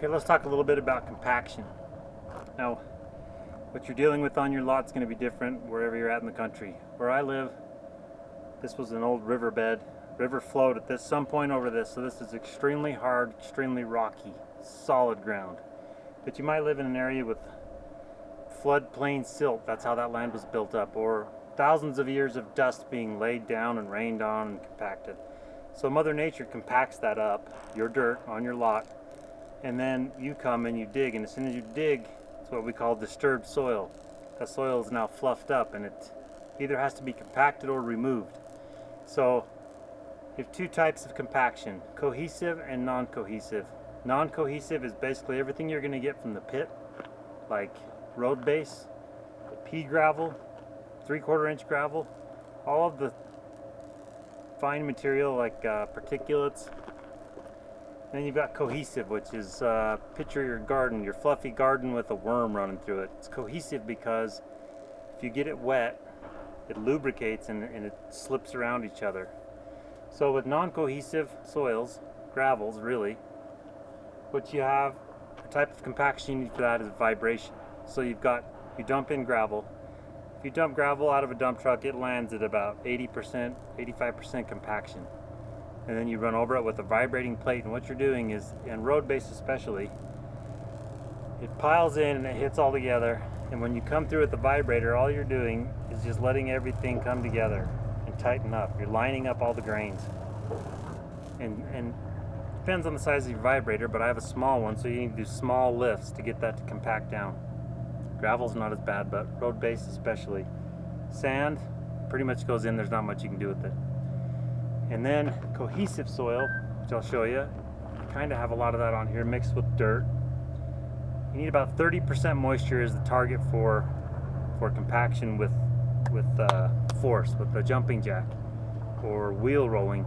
Okay, let's talk a little bit about compaction. Now, what you're dealing with on your lot is going to be different wherever you're at in the country. Where I live, this was an old riverbed. River flowed at some point over this, so this is extremely hard, extremely rocky, solid ground. But you might live in an area with floodplain silt. That's how that land was built up, or thousands of years of dust being laid down and rained on and compacted. So Mother Nature compacts that up, your dirt on your lot, and then you come and you dig, and as soon as you dig, it's what we call disturbed soil. That soil is now fluffed up, and it either has to be compacted or removed. So you have two types of compaction, cohesive and non-cohesive. Non-cohesive is basically everything you're going to get from the pit, like road base, pea gravel, 3/4 inch gravel, all of the fine material like particulates. Then you've got cohesive, which is picture your garden, your fluffy garden with a worm running through it. It's cohesive because if you get it wet, it lubricates and it slips around each other. So with non-cohesive soils, gravels really, what you have, the type of compaction you need for that is vibration. So you dump in gravel. If you dump gravel out of a dump truck, it lands at about 80%, 85% compaction. And then you run over it with a vibrating plate, and what you're doing is, in road base especially, it piles in and it hits all together, and when you come through with the vibrator, all you're doing is just letting everything come together and tighten up. You're lining up all the grains. And depends on the size of your vibrator, but I have a small one, so you need to do small lifts to get that to compact down. Gravel's not as bad, but road base especially. Sand pretty much goes in, there's not much you can do with it. And then cohesive soil, which I'll show you, kind of have a lot of that on here mixed with dirt. You need about 30% moisture as the target for compaction with force, with the jumping jack or wheel rolling.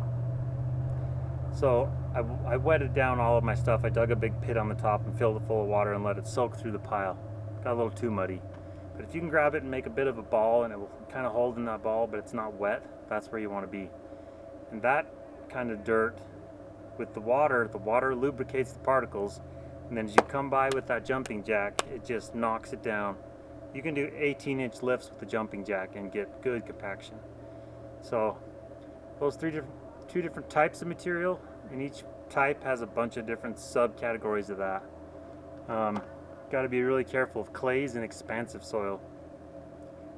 So I wetted down all of my stuff. I dug a big pit on the top and filled it full of water and let it soak through the pile. Got a little too muddy. But if you can grab it and make a bit of a ball, and it will kind of hold in that ball, but it's not wet, that's where you want to be. And that kind of dirt with the water lubricates the particles, and then as you come by with that jumping jack, it just knocks it down. You can do 18-inch lifts with the jumping jack and get good compaction. So those two different types of material, and each type has a bunch of different subcategories of that. Got to be really careful of clays and expansive soil.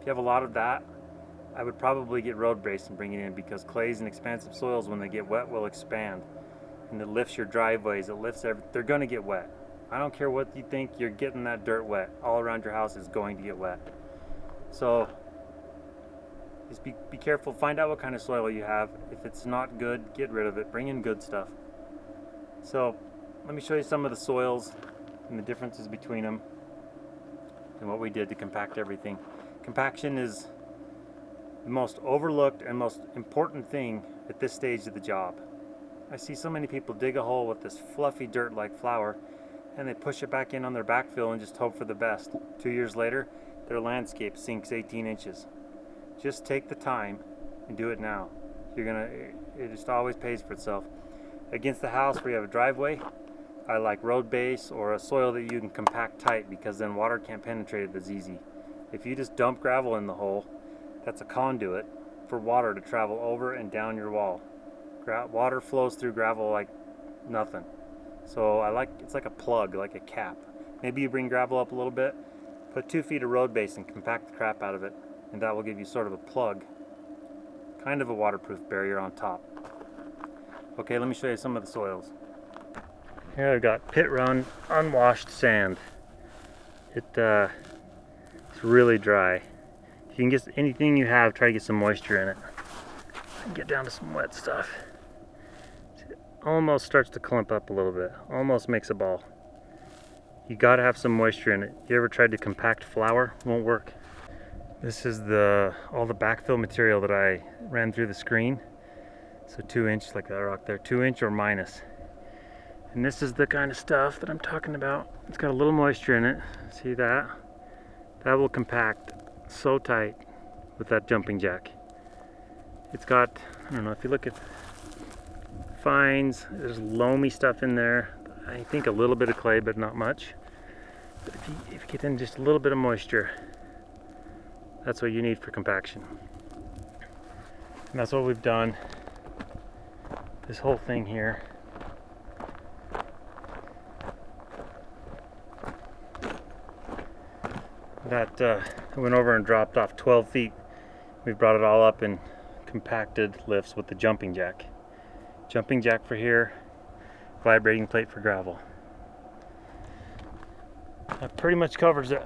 If you have a lot of that, I would probably get road base and bring it in, because clays and expansive soils, when they get wet, will expand, and it lifts your driveways, it lifts they're going to get wet. I don't care what you think, you're getting that dirt wet. All around your house is going to get wet. So just be careful, find out what kind of soil you have. If it's not good, get rid of it, bring in good stuff. So let me show you some of the soils and the differences between them and what we did to compact everything. Compaction is the most overlooked and most important thing at this stage of the job. I see so many people dig a hole with this fluffy dirt like flour, and they push it back in on their backfill and just hope for the best. 2 years later, their landscape sinks 18 inches. Just take the time and do it now. It just always pays for itself. Against the house where you have a driveway, I like road base or a soil that you can compact tight, because then water can't penetrate it as easy. If you just dump gravel in the hole, that's a conduit for water to travel over and down your wall. Water flows through gravel like nothing. So it's like a plug, like a cap. Maybe you bring gravel up a little bit, put 2 feet of road base and compact the crap out of it, and that will give you sort of a plug, kind of a waterproof barrier on top. Okay, let me show you some of the soils. Here I've got pit run unwashed sand. It's really dry. If you can get anything you have, try to get some moisture in it. Get down to some wet stuff. It almost starts to clump up a little bit, almost makes a ball. You gotta have some moisture in it. You ever tried to compact flour? Won't work. This is all the backfill material that I ran through the screen. So 2 inch, like that rock there, 2 inch or minus. And this is the kind of stuff that I'm talking about. It's got a little moisture in it. See that? That will compact so tight with that jumping jack. It's got, I don't know, if you look at fines, there's loamy stuff in there. I think a little bit of clay, but not much. But if you get in just a little bit of moisture, that's what you need for compaction. And that's what we've done. This whole thing here. That I went over and dropped off 12 feet. We've brought it all up in compacted lifts with the jumping jack. Jumping jack for here, vibrating plate for gravel. That pretty much covers it.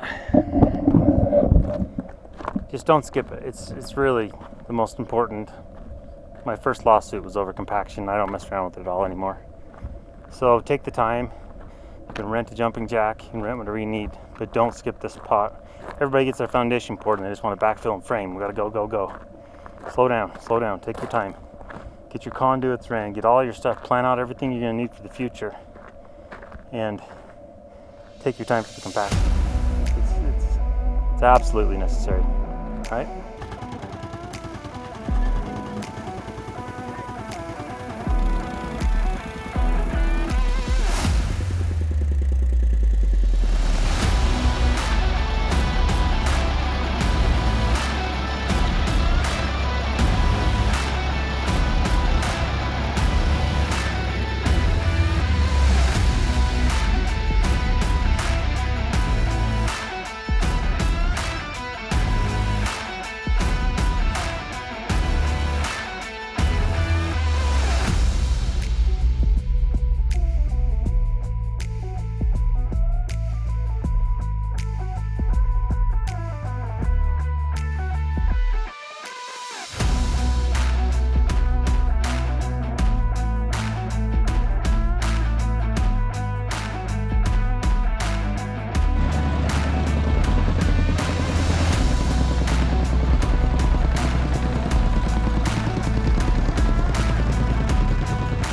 Just don't skip it. It's really the most important. My first lawsuit was over compaction. I don't mess around with it at all anymore. So take the time. You can rent a jumping jack, you can rent whatever you need, but don't skip this part. Everybody gets their foundation poured and they just want to backfill and frame. We gotta go, go, go. Slow down, take your time. Get your conduits ran, get all your stuff, plan out everything you're gonna need for the future, and take your time for the compaction. It's absolutely necessary, right?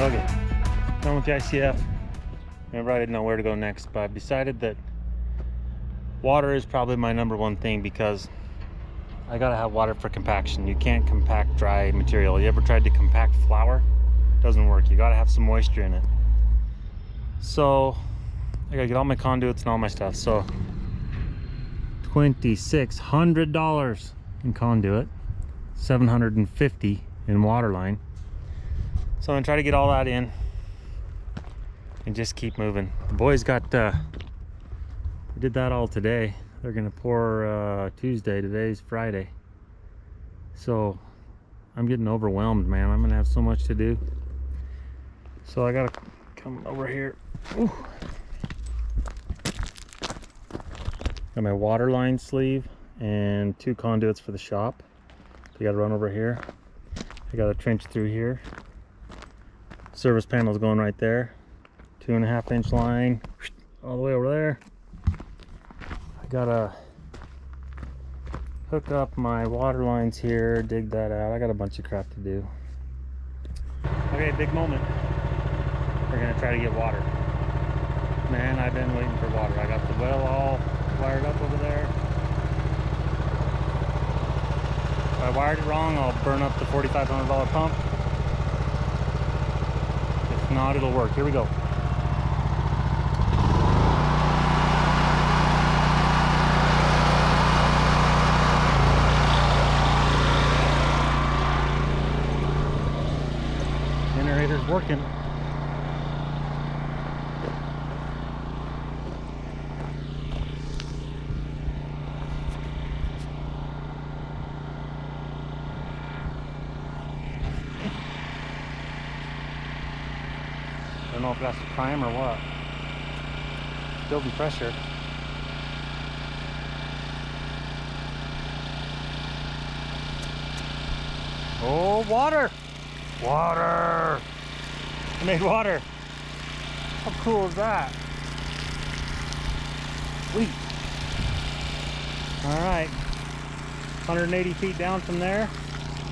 Okay, done with the ICF. Remember, I didn't know where to go next, but I've decided that water is probably my #1 thing, because I gotta have water for compaction. You can't compact dry material. You ever tried to compact flour? Doesn't work. You gotta have some moisture in it. So I gotta get all my conduits and all my stuff. So $2,600 in conduit, $750 in water line. So I'm gonna try to get all that in and just keep moving. The boys got, we did that all today. They're gonna pour Tuesday, today's Friday. So I'm getting overwhelmed, man. I'm gonna have so much to do. So I gotta come over here. Ooh. Got my water line sleeve and 2 conduits for the shop. So you gotta run over here. I got a trench through here. Service panel's going right there. 2.5-inch line all the way over there. I gotta hook up my water lines here, dig that out. I got a bunch of crap to do. Okay, big moment. We're gonna try to get water. Man, I've been waiting for water. I got the well all wired up over there. If I wired it wrong, I'll burn up the $4,500 pump. If not, it'll work. Here we go. Generator's working. I don't know if that's the prime or what. Building pressure. Oh, water! Water! I made water. How cool is that? Sweet. All right. 180 feet down from there,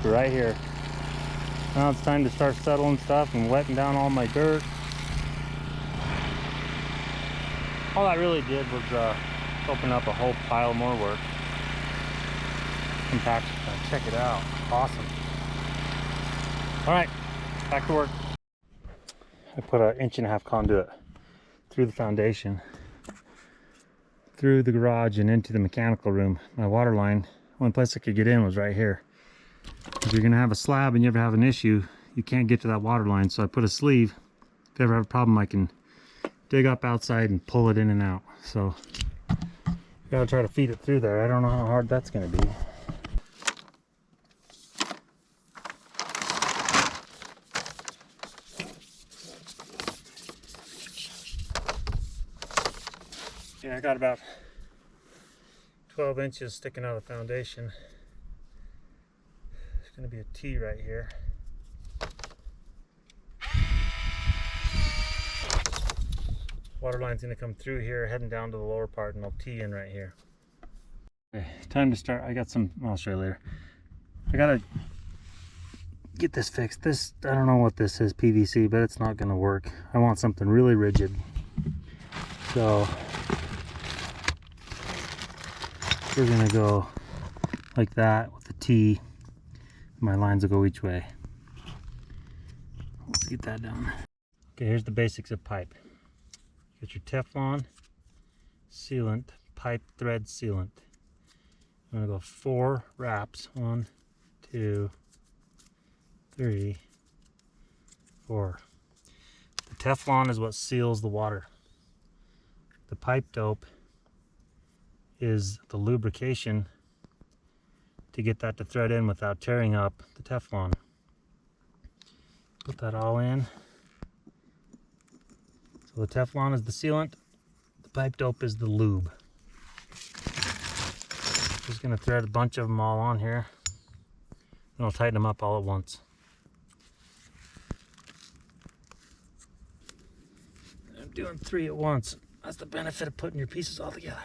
right here. Now it's time to start settling stuff and wetting down all my dirt. All that really did was open up a whole pile more work. Compaction. Check it out. Awesome. All right, back to work. I put an 1.5-inch conduit through the foundation, through the garage and into the mechanical room. My water line, one place I could get in was right here. If you're gonna have a slab and you ever have an issue, you can't get to that water line, so I put a sleeve. If you ever have a problem, I can dig up outside and pull it in and out. So you gotta try to feed it through there. I don't know how hard that's gonna be. Yeah, I got about 12 inches sticking out of the foundation. There's going to be a T right here. Water line's going to come through here, heading down to the lower part, and I'll T in right here. Okay, time to start. I got some, I'll show you later. I got to get this fixed. This, I don't know what this is, PVC, but it's not going to work. I want something really rigid. So we're gonna go like that with the T. My lines will go each way. Let's get that done. Okay, here's the basics of pipe. Get your Teflon sealant, pipe thread sealant. I'm gonna go 4 wraps. 1, 2, 3, 4. The Teflon is what seals the water. The pipe dope is the lubrication to get that to thread in without tearing up the Teflon. Put that all in. So the Teflon is the sealant, the pipe dope is the lube. Just gonna thread a bunch of them all on here, and I'll tighten them up all at once. I'm doing 3 at once. That's the benefit of putting your pieces all together.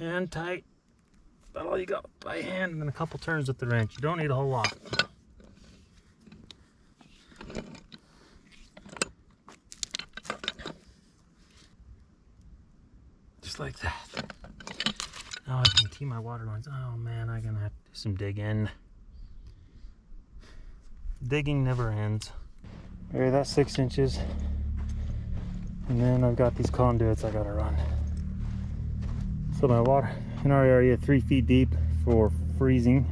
Hand tight, about all you got by hand, and then a couple turns with the wrench. You don't need a whole lot. Just like that. Now I can tee my water lines. Oh man, I'm gonna have to do some digging. Digging never ends. Alright, that's 6 inches. And then I've got these conduits I gotta run. So my water in our area 3 feet deep for freezing,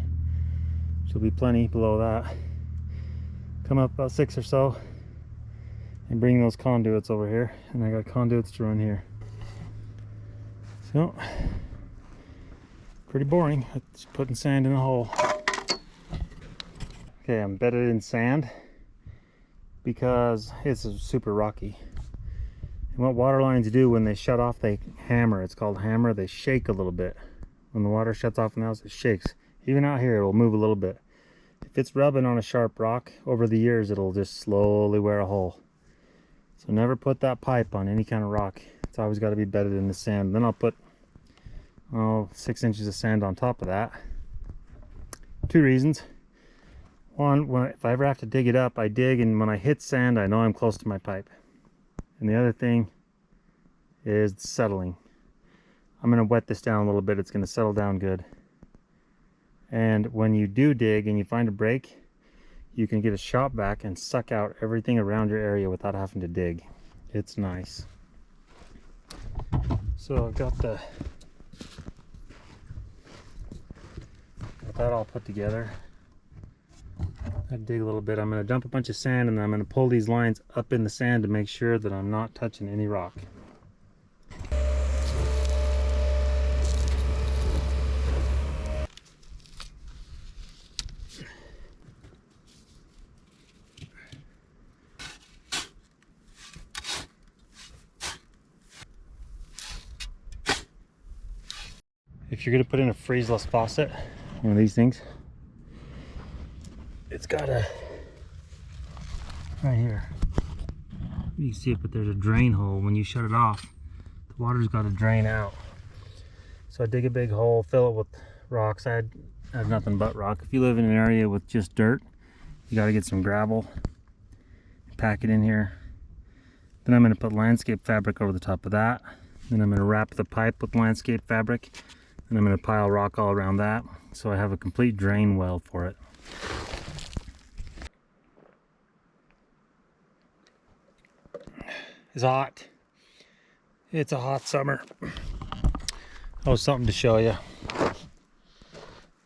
which will be plenty below that. Come up about 6 or so and bring those conduits over here, and I got conduits to run here. So pretty boring. Just putting sand in a hole. Okay, I'm bedded in sand because it's super rocky. And what water lines do when they shut off, they hammer. It's called hammer. They shake a little bit. When the water shuts off in the house, it shakes. Even out here, it will move a little bit. If it's rubbing on a sharp rock, over the years, it'll just slowly wear a hole. So never put that pipe on any kind of rock. It's always got to be bedded in the sand. Then I'll put 6 inches of sand on top of that. 2 reasons. One, if I ever have to dig it up, I dig, and when I hit sand, I know I'm close to my pipe. And the other thing is settling. I'm going to wet this down a little bit. It's going to settle down good. And when you do dig and you find a break, you can get a shop vac and suck out everything around your area without having to dig. It's nice. So I've got that all put together. I dig a little bit. I'm going to dump a bunch of sand, and then I'm going to pull these lines up in the sand to make sure that I'm not touching any rock. If you're going to put in a freezeless faucet, one of these things, it's got a, right here, you can see it, but there's a drain hole. When you shut it off, the water's got to drain out. So I dig a big hole, fill it with rocks. I have nothing but rock. If you live in an area with just dirt, you got to get some gravel, pack it in here. Then I'm going to put landscape fabric over the top of that. Then I'm going to wrap the pipe with landscape fabric, and I'm going to pile rock all around that, so I have a complete drain well for it. It's hot. It's a hot summer. Oh, something to show you.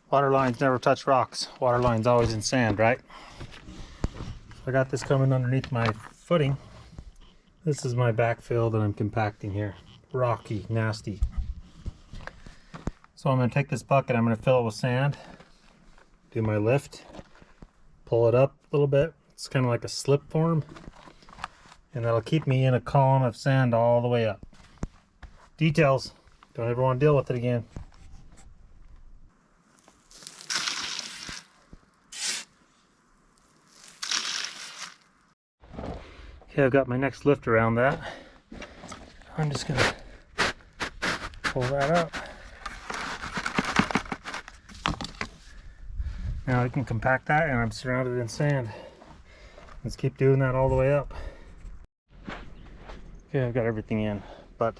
Water lines never touch rocks. Water lines always in sand, right? I got this coming underneath my footing. This is my backfill that I'm compacting here. Rocky, nasty. So I'm going to take this bucket, I'm going to fill it with sand, do my lift, pull it up a little bit. It's kind of like a slip form, and that'll keep me in a column of sand all the way up. Details. Don't ever want to deal with it again. Okay, I've got my next lift around that. I'm just going to pull that up. Now I can compact that and I'm surrounded in sand. Let's keep doing that all the way up. Okay, I've got everything in, but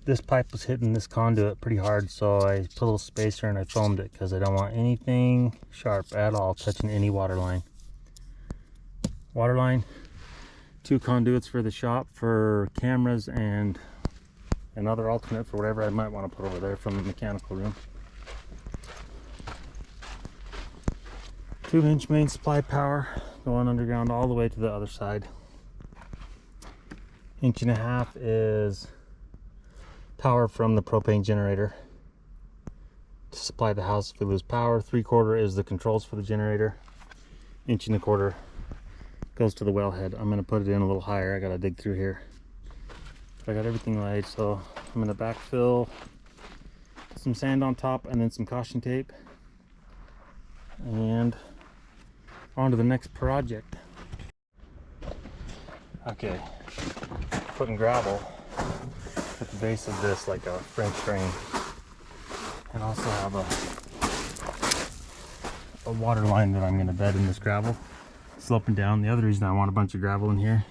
this pipe was hitting this conduit pretty hard, so I put a little spacer and I foamed it because I don't want anything sharp at all touching any water line. Water line, 2 conduits for the shop for cameras, and another alternate for whatever I might want to put over there from the mechanical room. 2-inch main supply power going underground all the way to the other side. 1.5 inch is power from the propane generator to supply the house if we lose power. 3/4 is the controls for the generator. 1.25 inch goes to the wellhead. I'm going to put it in a little higher. I got to dig through here. I got everything laid, so I'm going to backfill, some sand on top, and then some caution tape, and on to the next project. Okay, putting gravel at the base of this like a French drain, and also have a water line that I'm going to bed in this gravel, sloping down. The other reason I want a bunch of gravel in here,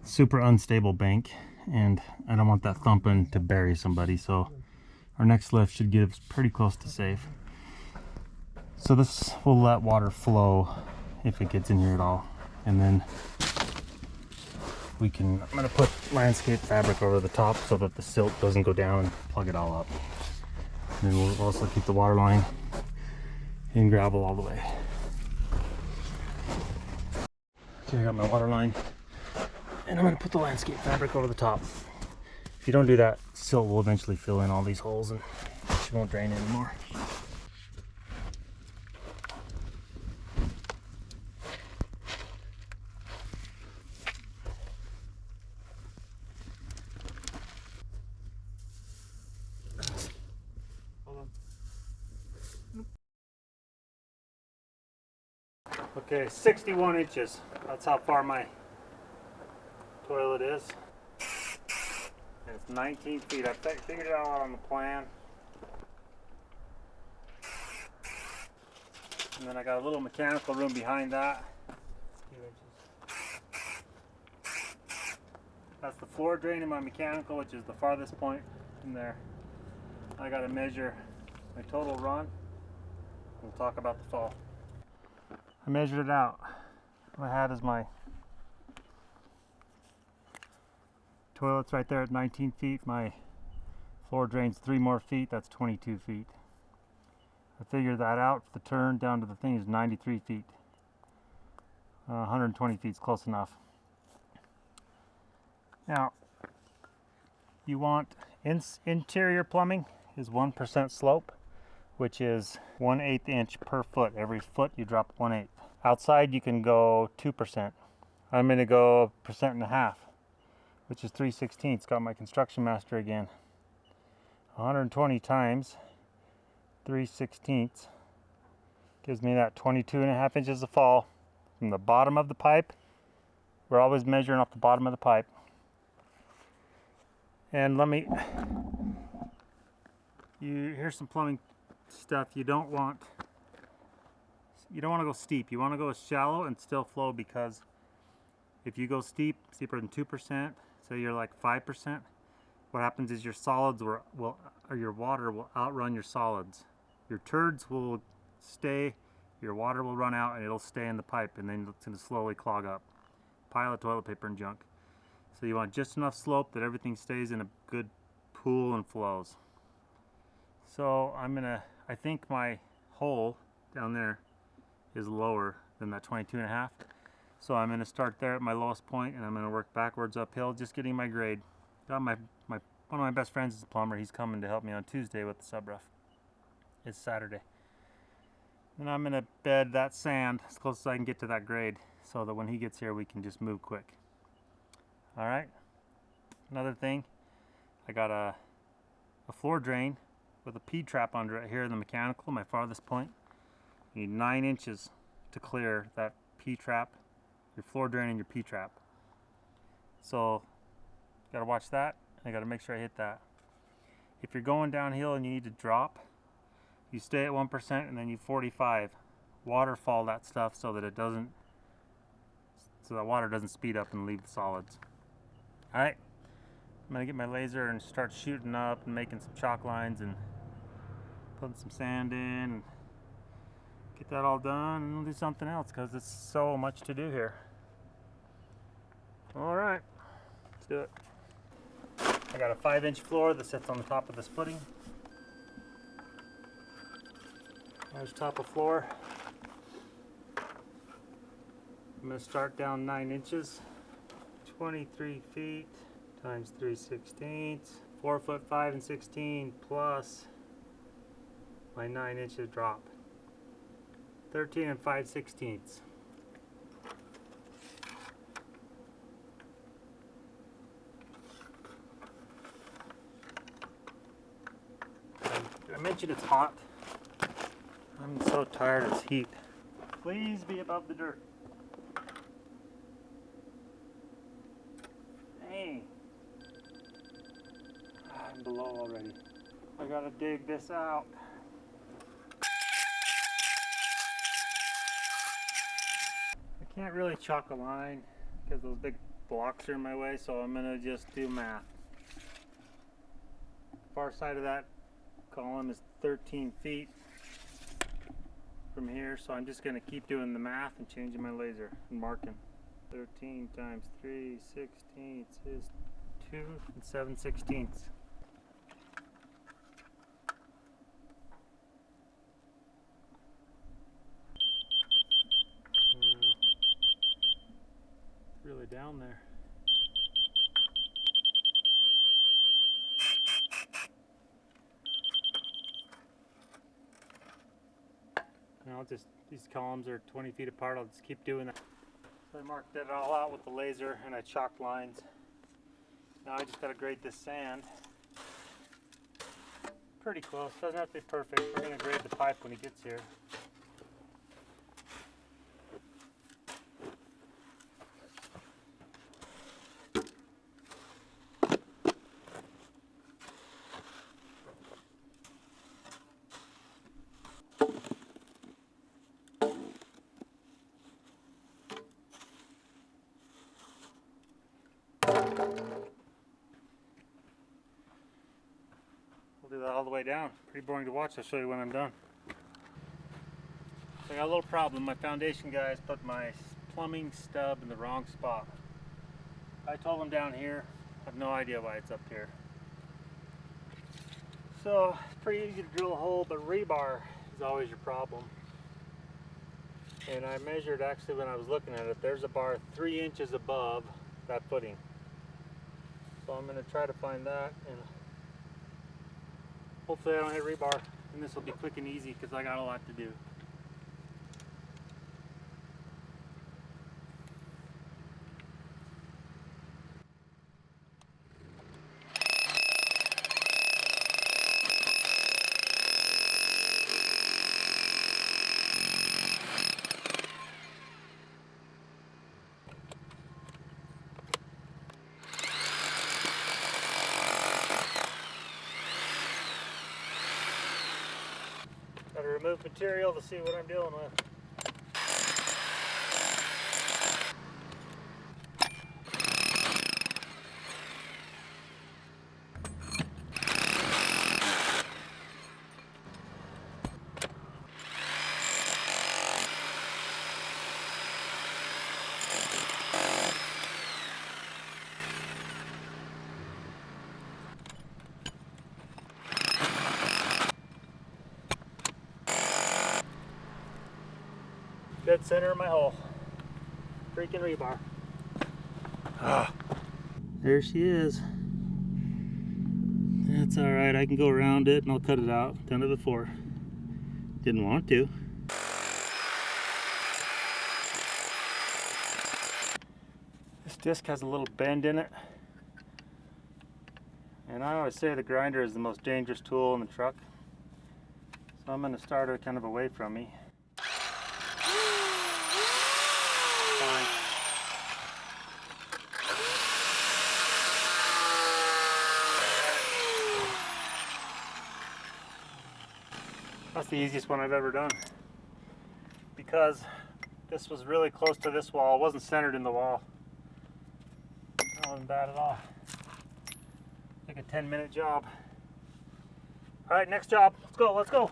super unstable bank, and I don't want that thumping to bury somebody, so our next lift should get us pretty close to safe. So this will let water flow if it gets in here at all, and then I'm going to put landscape fabric over the top so that the silt doesn't go down and plug it all up. And then we'll also keep the water line in gravel all the way. Okay, I got my water line, and I'm going to put the landscape fabric over the top. If you don't do that, silt will eventually fill in all these holes and she won't drain anymore. Okay, 61 inches. That's how far my toilet is. And it's 19 feet. I figured it out on the plan. And then I got a little mechanical room behind that. That's the floor drain in my mechanical, which is the farthest point from there. I got to measure my total run. We'll talk about the fall. I measured it out. What I had is my toilet's right there at 19 feet. My floor drains 3 more feet. That's 22 feet. I figured that out. The turn down to the thing is 93 feet. 120 feet is close enough. Now, you want interior plumbing is 1% slope, which is 1/8 inch per foot. Every foot you drop 1/8. Outside you can go 2%. I'm going to go 1.5%, which is 3/16. Got my construction master again. 120 times 3/16 gives me that 22.5 inches of fall from the bottom of the pipe. We're always measuring off the bottom of the pipe. And here's some plumbing stuff. You don't want to go steep. You want to go shallow and still flow, because if you go steeper than 2%, so you're like 5%, what happens is your solids or your water will outrun your solids. Your turds will stay, your water will run out, and it'll stay in the pipe, and then it's going to slowly clog up. Pile of toilet paper and junk. So you want just enough slope that everything stays in a good pool and flows. So I think my hole down there is lower than that 22.5. So I'm gonna start there at my lowest point and I'm gonna work backwards uphill, just getting my grade. Got one of my best friends is a plumber. He's coming to help me on Tuesday with the sub rough. It's Saturday. Then I'm gonna bed that sand as close as I can get to that grade so that when he gets here we can just move quick. All right. Another thing, I got a floor drain with a P-trap under it here in the mechanical, my farthest point. You need 9 inches to clear that P-trap, your floor drain and your P-trap. So, gotta watch that, and I gotta make sure I hit that. If you're going downhill and you need to drop, you stay at 1% and then you 45. Waterfall that stuff so that the water doesn't speed up and leave the solids. All right. I'm gonna get my laser and start shooting up and making some chalk lines and putting some sand in and get that all done, and we'll do something else because it's so much to do here. All right, let's do it. I got a 5-inch floor that sits on the top of this footing. There's top of floor. I'm gonna start down 9 inches, 23 feet. Times 3/16, 4 foot 5 and 16 plus my 9 inches drop. 13 and 5/16. I mentioned it's hot. I'm so tired of this heat. Please be above the dirt. Dang. I'm below already. I gotta dig this out. I can't really chalk a line because those big blocks are in my way, so I'm gonna just do math. Far side of that column is 13 feet from here, so I'm just gonna keep doing the math and changing my laser and marking. 13 times 3/16 is 2 and 7/16. Really down there. Now these columns are 20 feet apart. I'll just keep doing that. So I marked it all out with the laser and I chalked lines. Now I just gotta grade this sand. Pretty close, doesn't have to be perfect. We're gonna grade the pipe when he gets here. We'll do that all the way down. Pretty boring to watch. I'll show you when I'm done. So I got a little problem. My foundation guys put my plumbing stub in the wrong spot. I told them down here. I have no idea why it's up here. So it's pretty easy to drill a hole, but rebar is always your problem. And I measured actually when I was looking at it, there's a bar 3 inches above that footing. So I'm going to try to find that, and hopefully I don't hit rebar, and this will be quick and easy because I got a lot to do. Got to remove material to see what I'm dealing with. dead center of my hole. Freaking rebar. Ah, there she is. That's all right. I can go around it and I'll cut it out. Done it before. Didn't want to. This disc has a little bend in it. And I always say the grinder is the most dangerous tool in the truck. So I'm going to start her kind of away from me. Fine. That's the easiest one I've ever done. Because this was really close to this wall. It wasn't centered in the wall. That wasn't bad at all. Like a 10-minute job. All right, next job. Let's go, let's go.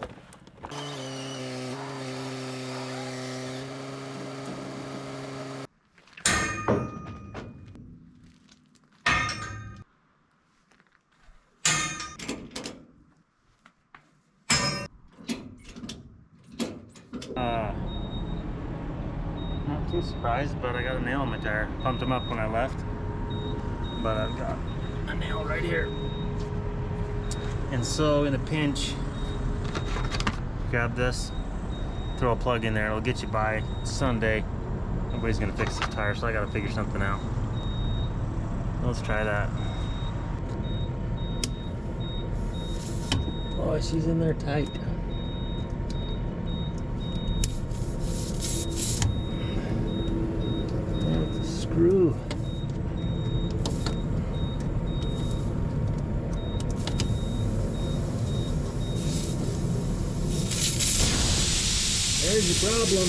Not too surprised, but I got a nail in my tire. Pumped them up when I left. But I've got a nail right here. And so in a pinch, grab this, throw a plug in there, it'll get you by Sunday. Nobody's gonna fix this tire, so I gotta figure something out. Let's try that. Oh, she's in there tight. Oh, it's a screw. There's your problem.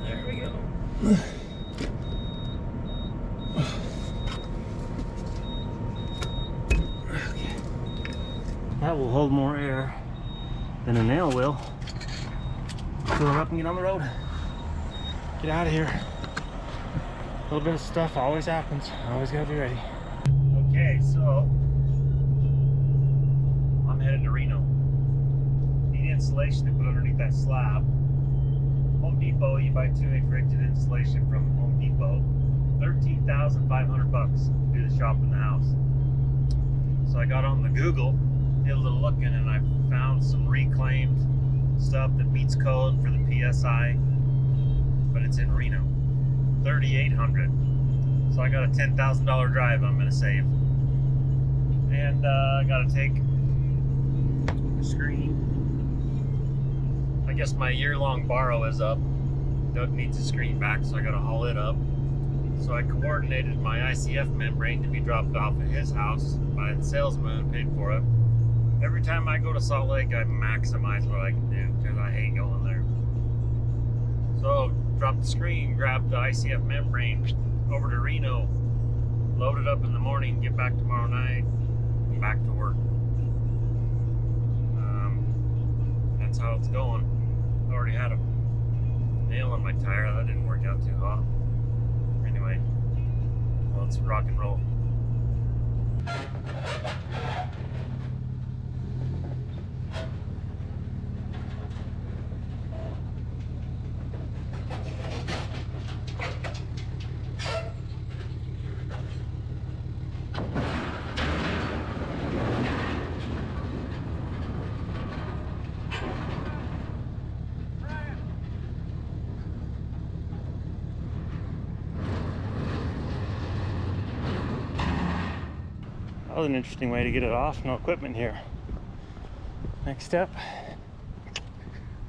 There we go. Okay. That will hold more air than a nail will. Fill her up and get on the road. Get out of here. A little bit of stuff always happens. Always gotta be ready. Okay, so I'm headed to Reno. Need insulation to put underneath that slab. Home Depot, you buy 2-inch rigid insulation from Home Depot. $13,500 to do the shop in the house. So I got on the Google, did a little looking, and I found some reclaimed stuff that meets code for the PSI, but it's in Reno. $3,800. So I got a $10,000 drive I'm gonna save. And I gotta take the screen. I guess my year-long borrow is up. Doug needs the screen back, so I gotta haul it up. So I coordinated my ICF membrane to be dropped off at his house by the salesman and paid for it. Every time I go to Salt Lake, I maximize what I can do because I hate going there. So drop the screen, grab the ICF membrane over to Reno, load it up in the morning, get back tomorrow night, and back to work. That's how it's going. I already had a nail in my tire. That didn't work out too hot. Anyway, let's rock and roll. That was an interesting way to get it off. No equipment here. Next step,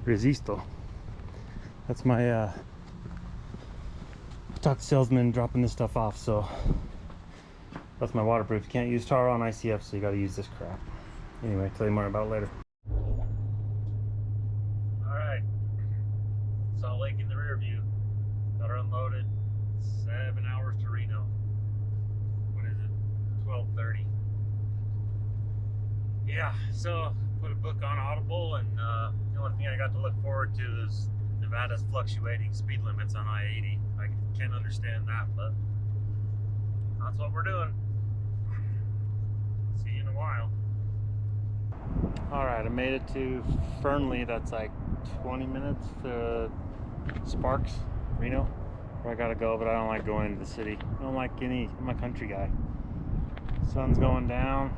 Resisto. That's my talk to salesman dropping this stuff off. So That's my waterproof. You can't use tar on ICF, so you gotta use this crap. Anyway, tell you more about it later. Alright. Salt Lake in the rear view. Got her unloaded. 7 hours to Reno. What is it? 12:30. Yeah, so put a book on Audible, and the only thing I got to look forward to is Nevada's fluctuating speed limits on I-80. I can't understand that, but that's what we're doing. See you in a while. Alright, I made it to Fernley. That's like 20 minutes to Sparks, Reno, where I gotta go, but I don't like going into the city. I don't like any, I'm a country guy. Sun's going down.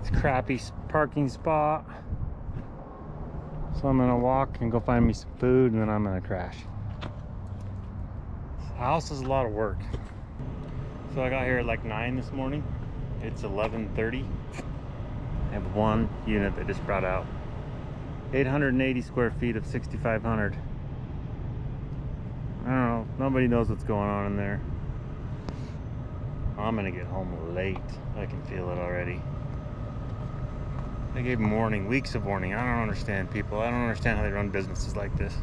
It's a crappy parking spot. So I'm gonna walk and go find me some food, and then I'm gonna crash. This house is a lot of work. So I got here at like 9 this morning. It's 11:30. I have one unit they just brought out. 880 square feet of 6,500. I don't know. Nobody knows what's going on in there. I'm gonna get home late. I can feel it already. They gave them warning, weeks of warning. I don't understand people. I don't understand how they run businesses like this.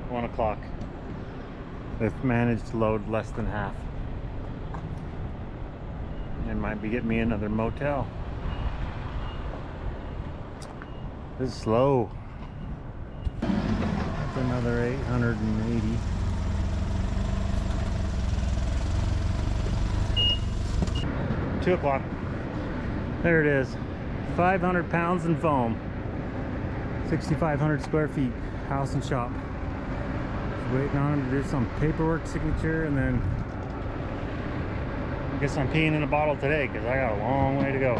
1 o'clock. They've managed to load less than half. It might be getting me another motel. This is slow. That's another 880. Two o'clock. There it is. 500 pounds in foam. 6,500 square feet. House and shop. Just waiting on him to do some paperwork signature, and then I guess I'm peeing in a bottle today because I got a long way to go.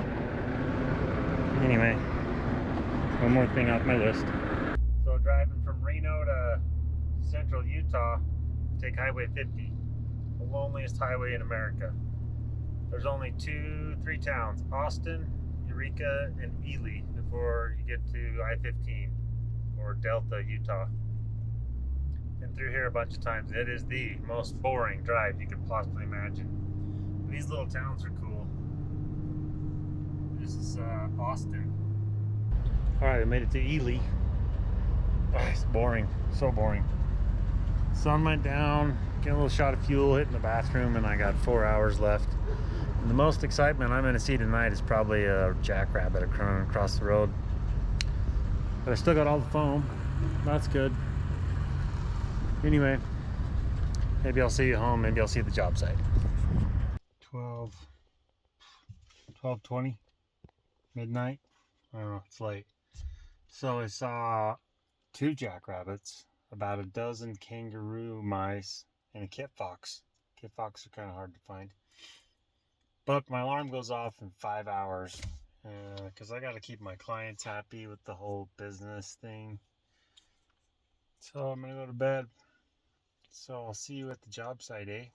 Anyway, one more thing off my list. So driving from Reno to central Utah, take Highway 50, the loneliest highway in America. There's only 3 towns, Austin, Eureka, and Ely, before you get to I-15 or Delta, Utah. Been through here a bunch of times. It is the most boring drive you could possibly imagine. These little towns are cool. This is Austin. Alright, I made it to Ely. Oh, it's boring, so boring. Sun went down, getting a little shot of fuel, hitting the bathroom, and I got 4 hours left. And the most excitement I'm going to see tonight is probably a jackrabbit running across the road. But I still got all the foam. That's good. Anyway, maybe I'll see you home. Maybe I'll see the job site. 12:20, midnight. I don't know, it's late. So I saw 2 jackrabbits, about a dozen kangaroo mice, and a kit fox. Kit fox are kind of hard to find. But my alarm goes off in 5 hours because I got to keep my clients happy with the whole business thing. So I'm going to go to bed. So I'll see you at the job site, eh?